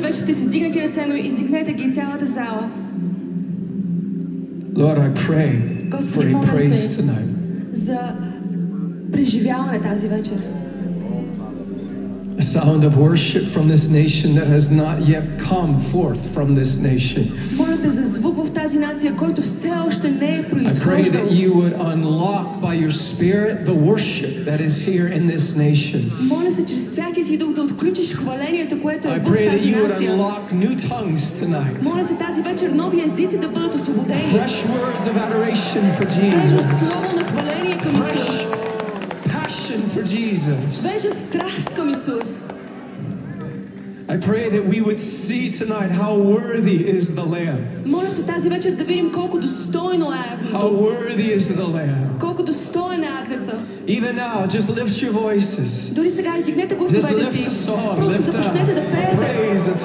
вече сте си издигнати ръце, но издигнете ги цялата зала. Lord, I pray for Господи, a моля praise се tonight. за преживяване тази вечер. A sound of worship from this nation that has not yet come forth from this nation. Моля те за звук в тази нация, който все още не е I pray произхождал. that you would unlock by your Spirit the worship that is here in this nation. Моля се чрез Святия ти Дух да отключиш хвалението, което I е в pray that тази you would нация. unlock new tongues tonight. Моля се тази вечер нови езици да бъдат освободени. Fresh words of adoration for Свежо Jesus. слово на хваление към Исус. Fresh passion for Jesus. Свежа страст към Исус. I pray that we would see tonight how worthy is the Lamb. Моля се тази вечер да видим колко достойно е How агнето. worthy is the Lamb. Колко достоен е агнеца. Even now, just lift your voices. Дори сега издигнете Just гласовете lift си. a song, Просто lift започнете да a пеете. praise, a